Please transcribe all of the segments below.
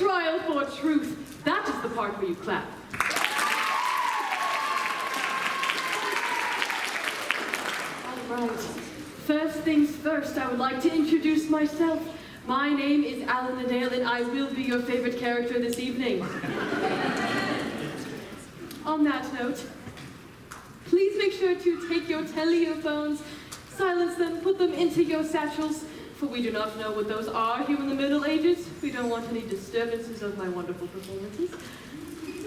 trial for truth. That is the part where you clap. All right. First things first, I would like to introduce myself. My name is Alan Nadale, and I will be your favorite character this evening. On that note, please make sure to take your telephones, silence them, put them into your satchels, for we do not know what those are here in the Middle Ages. We don't want any disturbances of my wonderful performances.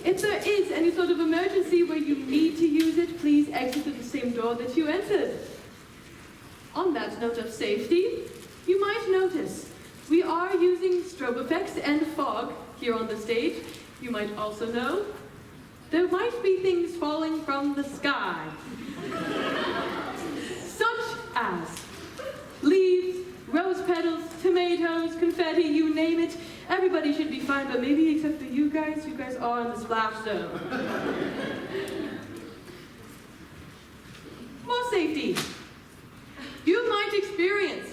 If there is any sort of emergency where you need to use it, please exit through the same door that you entered. On that note of safety, you might notice we are using strobe effects and fog here on the stage. You might also know there might be things falling from the sky, such as leaves, rose petals, tomatoes, confetti, you name it. Everybody should be fine, but maybe except for you guys. You guys are in the splash zone. More safety. You might experience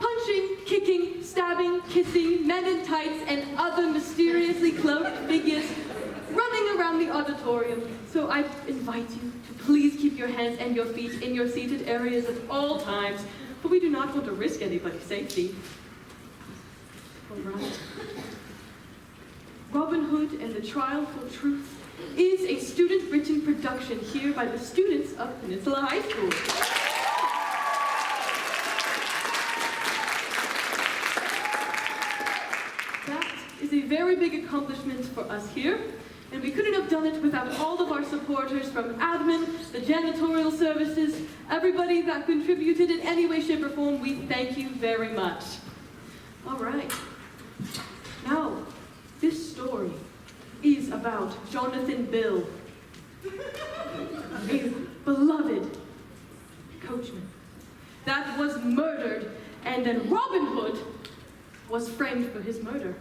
punching, kicking, stabbing, kissing, men in tights, and other mysteriously cloaked figures running around the auditorium. So I invite you to please keep your hands and your feet in your seated areas at all times, for we do not want to risk anybody's safety. All right. Robin Hood and the Trial for Truth is a student-written production here by the students of Peninsula High School. That is a very big accomplishment for us here, and we couldn't have done it without all of our supporters from admin, the janitorial services, everybody that contributed in any way, shape, or form. We thank you very much. All right. Now, this story is about Jonathan Bill, a beloved coachman that was murdered, and then Robin Hood was framed for his murder.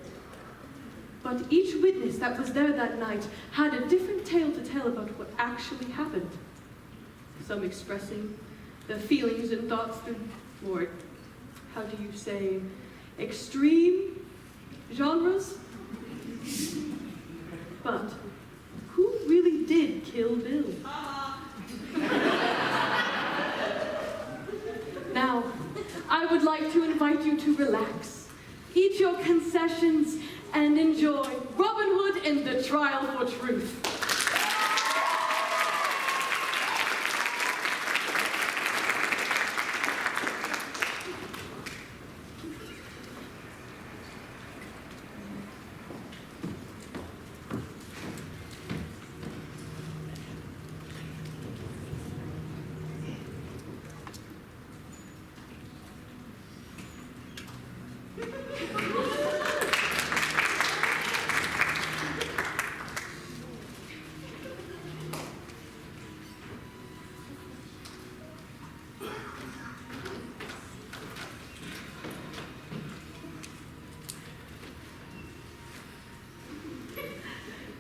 But each witness that was there that night had a different tale to tell about what actually happened. Some expressing their feelings and thoughts through more, how do you say, extreme genres? But who really did kill Bill? Now, I would like to invite you to relax, eat your concessions, and enjoy Robin Hood and the Trial for Truth.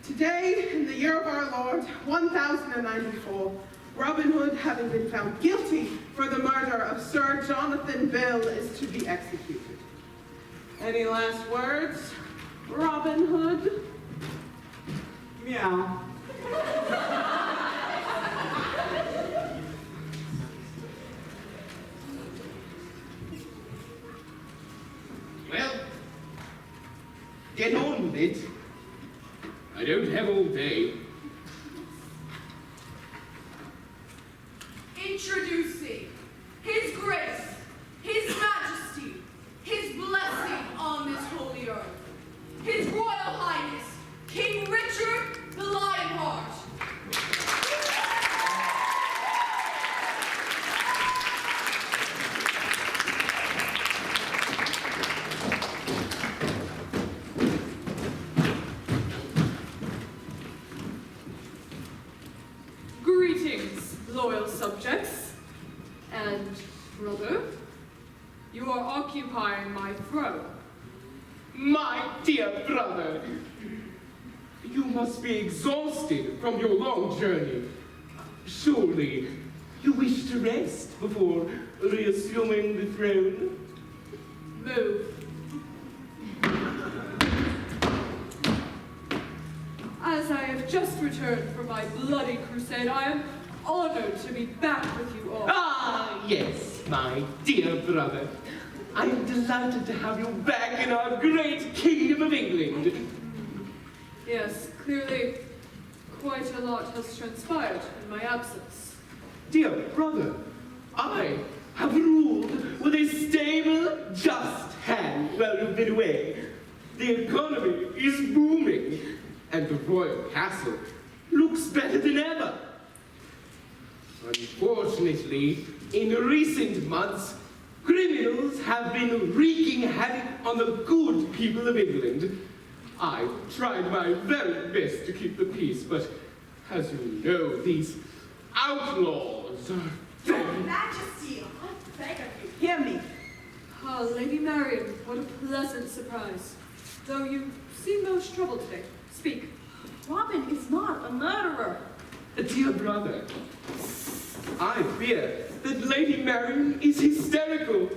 Today, in the year of our Lord, 1094, Robin Hood, having been found guilty for the murder of Sir Jonathan Bill, is to be executed. Any last words, Robin Hood? Meow. Well, get on with it. I don't have all day. Introducing His Grace, His Majesty, His blessing on this holy earth, His Royal Highness, King Richard the Lionheart. Greetings, loyal subjects, and brother, you are occupying my throne. My dear brother, you must be exhausted from your long journey. Surely you wish to rest before reassuming the throne? Move. just returned from my bloody crusade. I am honored to be back with you all. Ah, yes, my dear brother. I am delighted to have you back in our great kingdom of England. Yes, clearly quite a lot has transpired in my absence. Dear brother, I have ruled with a stable, just hand while you've been away. The economy is booming, and the royal castle looks better than ever. Unfortunately, in recent months, criminals have been wreaking havoc on the good people of England. I've tried my very best to keep the peace, but as you know, these outlaws are Your very... Majesty, I beg of you, hear me. Ah, Lady Marian, what a pleasant surprise. Though you seem most troubled today. Speak. Robin is not a murderer. Dear brother, I fear that Lady Marian is hysterical.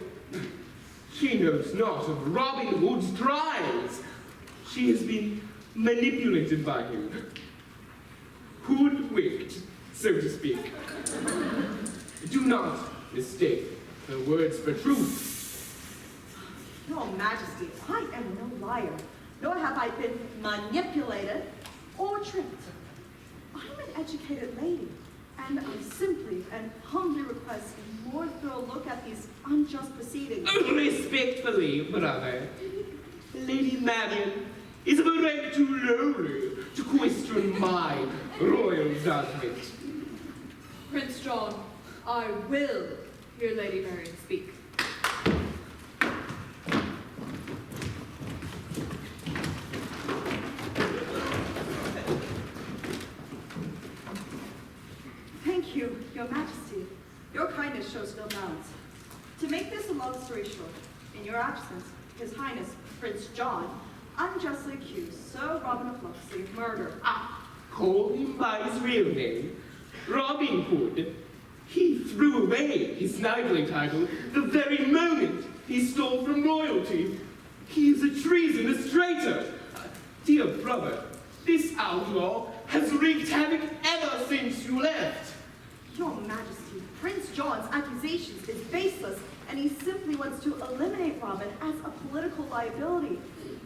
She knows not of Robin Hood's trials. She has been manipulated by him. Hoodwinked, so to speak. Do not mistake her words for truth. Your Majesty, I am no liar, nor have I been manipulated or tricked. I'm an educated lady, and I simply and humbly request a more thorough look at these unjust proceedings. Respectfully, brother, Lady Marian is of a rank too lowly to question my royal judgment. Prince John, I will hear Lady Marian speak. Thank you, Your Majesty. Your kindness shows no bounds. To make this a long story short, in your absence, His Highness Prince John unjustly accused Sir Robin of Locksley of murder. Call him by his real name, Robin Hood. He threw away his knightly title the very moment he stole from royalty. He is a treasonous traitor. Dear brother, this outlaw has wreaked havoc ever since you left. Your Majesty, Prince John's accusations is baseless, and he simply wants to eliminate Robin as a political liability.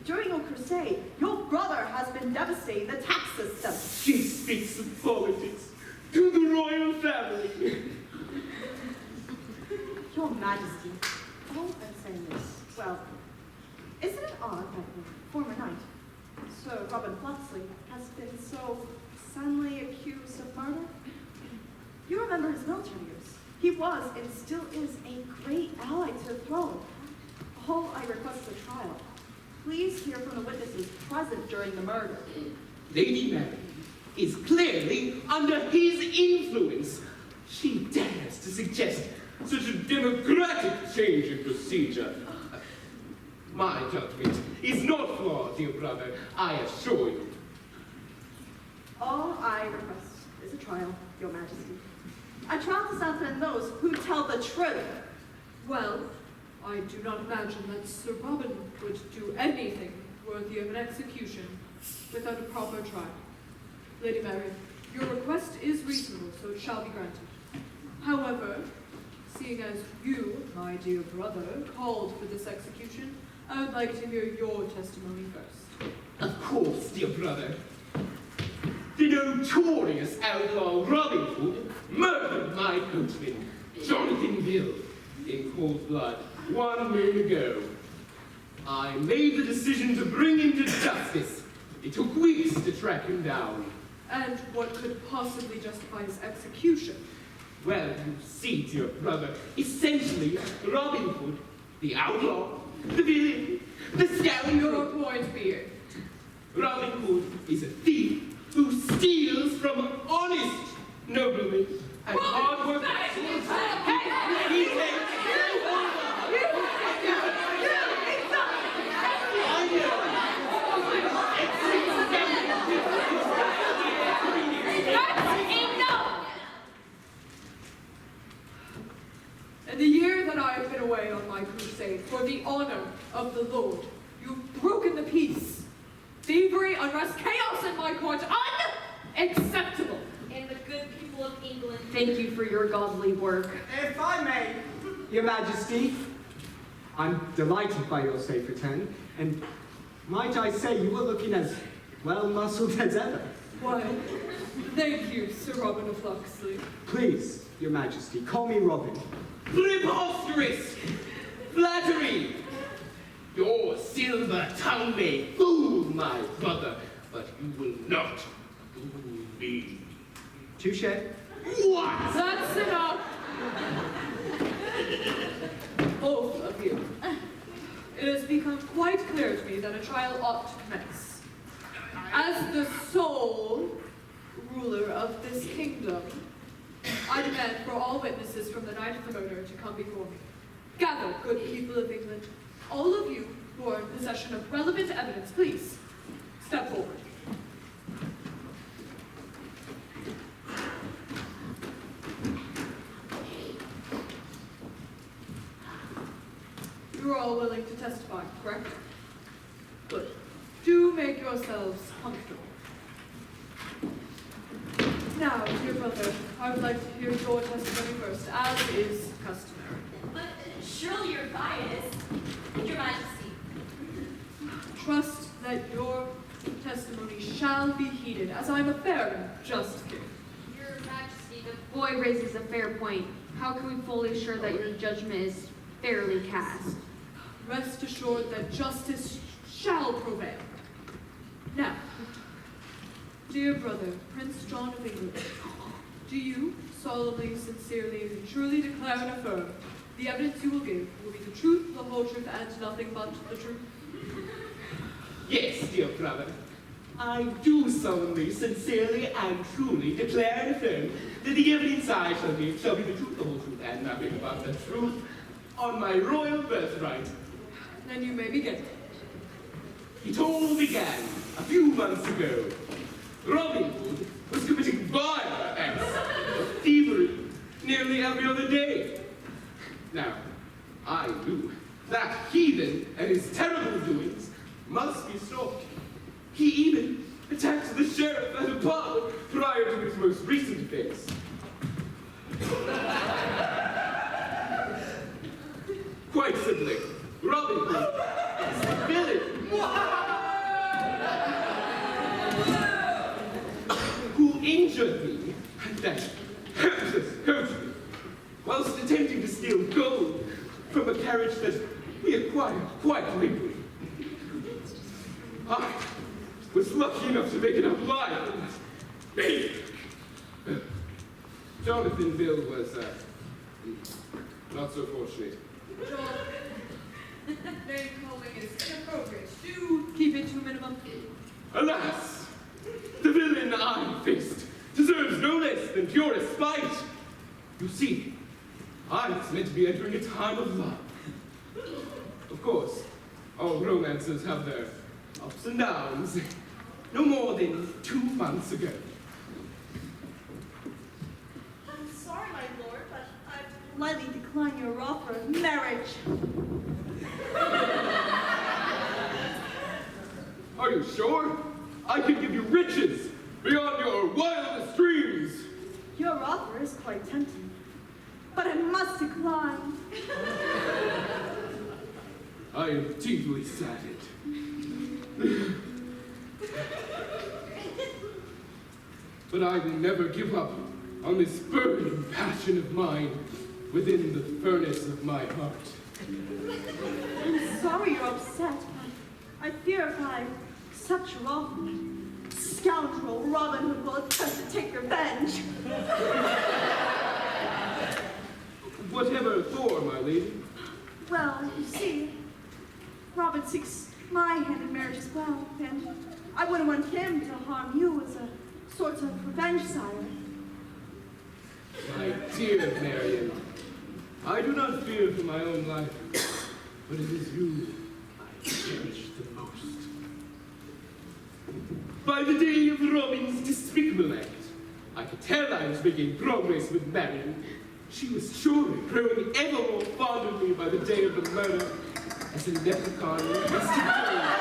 During your crusade, your brother has been devastating the tax system. She speaks of politics to the royal family. Your Majesty, all I'm saying is, well, isn't it odd that the former knight, Sir Robin Locksley, has been so suddenly accused of murder? You remember his military years. He was and still is a great ally to the throne. All I request is a trial. Please hear from the witnesses present during the murder. Lady Marian is clearly under his influence. She dares to suggest such a democratic change in procedure. My judgment is not flawed, dear brother, I assure you. All I request is a trial, Your Majesty. A trial to satisfy those who tell the truth. Well, I do not imagine that Sir Robin would do anything worthy of an execution without a proper trial. Lady Marian, your request is reasonable, so it shall be granted. However, seeing as you, my dear brother, called for this execution, I would like to hear your testimony first. Of course, dear brother. The notorious outlaw Robin Hood murdered my coachman, Jonathan Bill, in cold blood 1 moon ago. I made the decision to bring him to justice. It took weeks to track him down. And what could possibly justify his execution? Well, you see, dear brother, essentially, Robin Hood, the outlaw, the villain, the scoundrel. Your point being? Robin Hood is a thief who steals from honest noblemen and hard-working. He takes In the year that I have been away on my crusade for the honor of the Lord, you've broken the peace. Thievery, unrest, chaos in my court, Acceptable. And the good people of England. Thank you for your godly work. If I may, Your Majesty, I'm delighted by your safe return, and might I say you were looking as well-muscled as ever. Why, thank you, Sir Robin of Locksley. Please, Your Majesty, call me Robin. Preposterous! Flattery! Your silver tongue may fool my brother, but you will not fool me. Touche. What? That's enough. Both of you. It has become quite clear to me that a trial ought to commence. As the sole ruler of this kingdom, I demand for all witnesses from the night of the murder to come before me. Gather, good people of England. All of you who are in possession of relevant evidence, please, step forward. You are all willing to testify, correct? Good. Do make yourselves comfortable. Now, dear brother, I would like to hear your testimony first, as is customary. But surely you're biased, Your Majesty. Trust that your testimony shall be heeded, as I am a fair and just king. Your Majesty, the boy raises a fair point. How can we fully assure that your judgment is fairly cast? Rest assured that justice shall prevail. Now, dear brother, Prince John of England, do you solemnly, sincerely, and truly declare and affirm the evidence you will give will be the truth, the whole truth, and nothing but the truth? Yes, dear brother. I do solemnly, sincerely, and truly declare and affirm that the evidence I shall give shall be the truth, the whole truth, and nothing but the truth on my royal birthright. Then you may begin. It all began a few months ago. Robin Hood was committing vile acts of thievery nearly every other day. Now, I knew that heathen and his terrible doings must be stopped. He even attacked the sheriff at a pub prior to his most recent offense. Quite simply, Robin Hood is the villain who injured me at that helpless coachman whilst attempting to steal gold from a carriage that we acquired quite lately. I was lucky enough to make it up alive. Jonathan Bill was not so fortunate. John, name calling is inappropriate. Do keep it to a minimum. Alas, the villain I faced deserves no less than purest spite. You see, I was meant to be entering a time of love. Of course, all romances have their ups and downs. No more than 2 months ago. I'm sorry, my lord, but I politely decline your offer of marriage. Are you sure? I can give you riches beyond your wildest dreams. Your offer is quite tempting, but I must decline. I am deeply saddened. But I will never give up on this burning passion of mine within the furnace of my heart. I'm sorry you're upset, but I fear if I accept your offer, scoundrel Robin Hood will attempt to take revenge. Whatever for, my lady. Well, you see, Robin seeks my hand in marriage as well, and I wouldn't want him to harm you as a sort of revenge, sire. My dear Marion, I do not fear for my own life, but it is you I cherish the most. By the day of Robin's despicable act, I could tell I was making progress with Marion. She was surely growing ever more fond of me by the day of the murder, as a leprechaun must have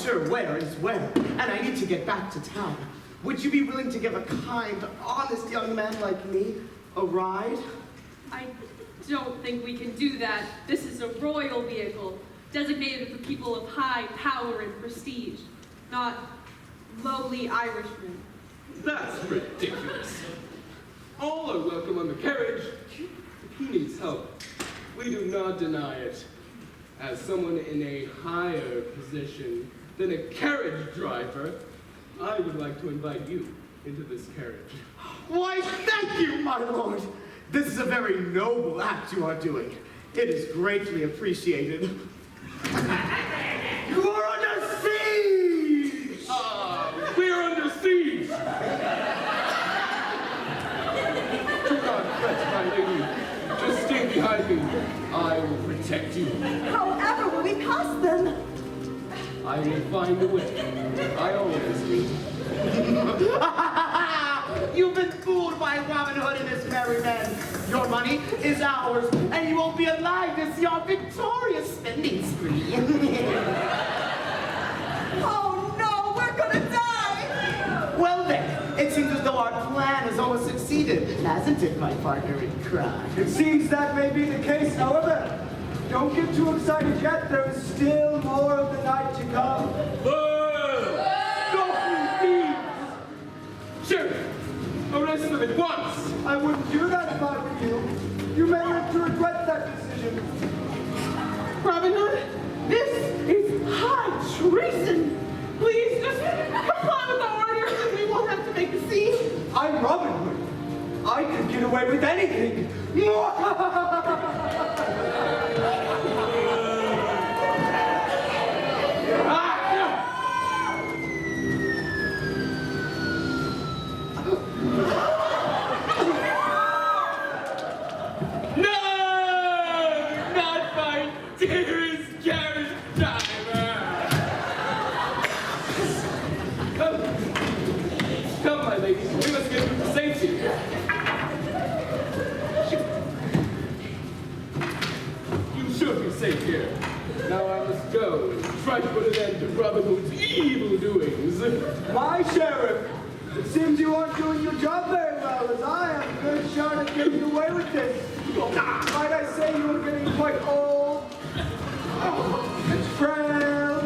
sure where is where, and I need to get back to town. Would you be willing to give a kind, honest young man like me a ride? I don't think we can do that. This is a royal vehicle, designated for people of high power and prestige, not lowly Irishmen. That's ridiculous. All are welcome on the carriage. If he needs help, we do not deny it. As someone in a higher position than a carriage driver, I would like to invite you into this carriage. Why, thank you, my lord. This is a very noble act you are doing. It is greatly appreciated. You are under siege! We're under siege! Do not fret, my lady. Just stay behind me. I will protect you. However will we pass them? I will find a way. I always do. You've been fooled by Robin Hood and his merry men. Your money is ours, and you won't be alive to see our victorious spending spree. Oh no, we're gonna die! Well then, it seems as though our plan has almost succeeded, hasn't it, my partner in crime? It seems that may be the case, however. Don't get too excited yet. There is still more of the night to come. Stop me, thieves! Sheriff, arrest them at once! I wouldn't do that if I were you. You may live to regret that decision. Robin Hood, this is high treason. Please just comply with the orders and we won't have to make a scene. I'm Robin Hood. I could get away with anything. Come, my lady, we must get you to safety. You should be safe here. Now I must go and try to put an end to Robin Hood's evil doings. My sheriff, it seems you aren't doing your job very well, as I have a good shot at getting away with this. Might I say you are getting quite old and frail?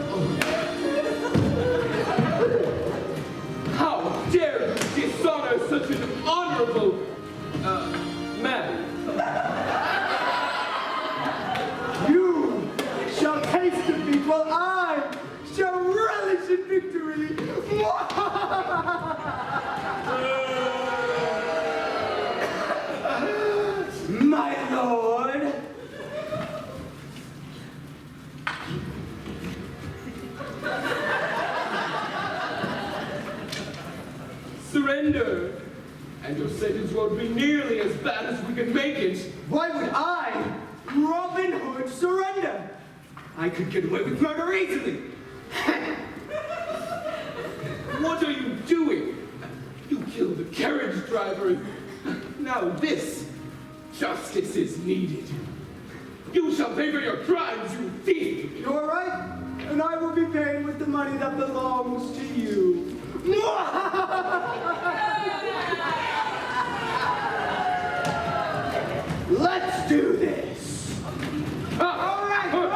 How dare you dishonor such an honorable, man? You shall taste defeat while I shall relish in victory. My lord. Surrender, and your sentence won't be nearly as bad as we can make it. Why would I, Robin Hood, surrender? I could get away with murder easily. What are you doing? You killed the carriage driver. Now this, justice is needed. You shall pay for your crimes, you thief! You're right, and I will be paying with the money that belongs to you. Let's do this. All right, go in.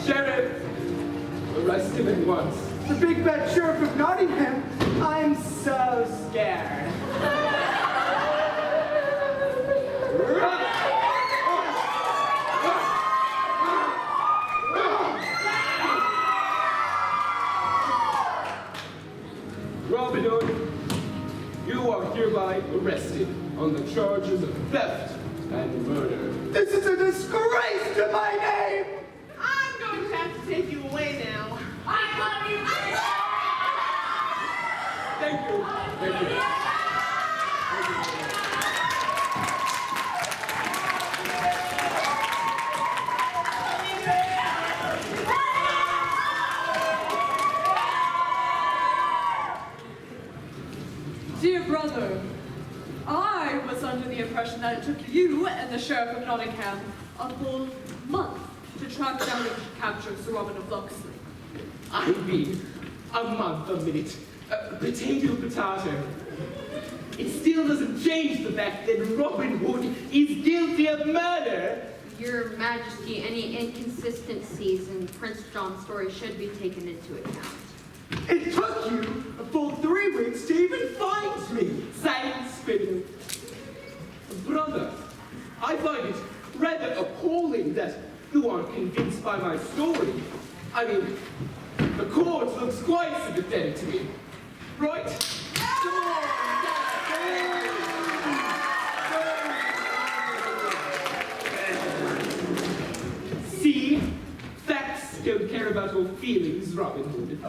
Sheriff, arrest him at once. The big bad sheriff of Nottingham. I'm so scared. Robin Hood, you are hereby arrested on the charges of theft and murder. This is a disgrace to my name. I'm going to have to take you away now. I love you. Thank you. took you and the Sheriff of Nottingham a whole month to track down and capture Sir Robin of Locksley. I mean, a month, a minute, potato. It still doesn't change the fact that Robin Hood is guilty of murder. Your Majesty, any inconsistencies in Prince John's story should be taken into account. It took you a full 3 weeks to even find me. Silence, criminal. Brother, I find it rather appalling that you aren't convinced by my story. I mean, the court looks quite sympathetic to me. Right? Come on! See? Facts don't care about your feelings, Robin Hood.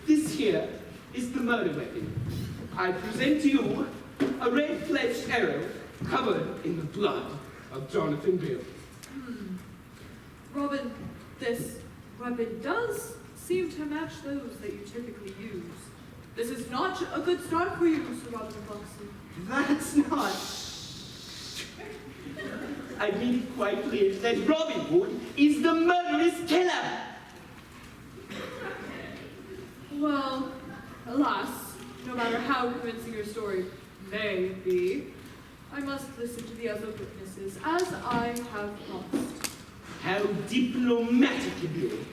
This here is the murder weapon. I present to you a red-fledged arrow covered in the blood of Jonathan Bill. Robin, this weapon does seem to match those that you typically use. This is not a good start for you, Sir Robin of Locksley. That's not. I made it quite clear that Robin Hood is the murderous killer. Well, alas, no matter how convincing your story may be, I must listen to the other witnesses, as I have promised. How diplomatic of you.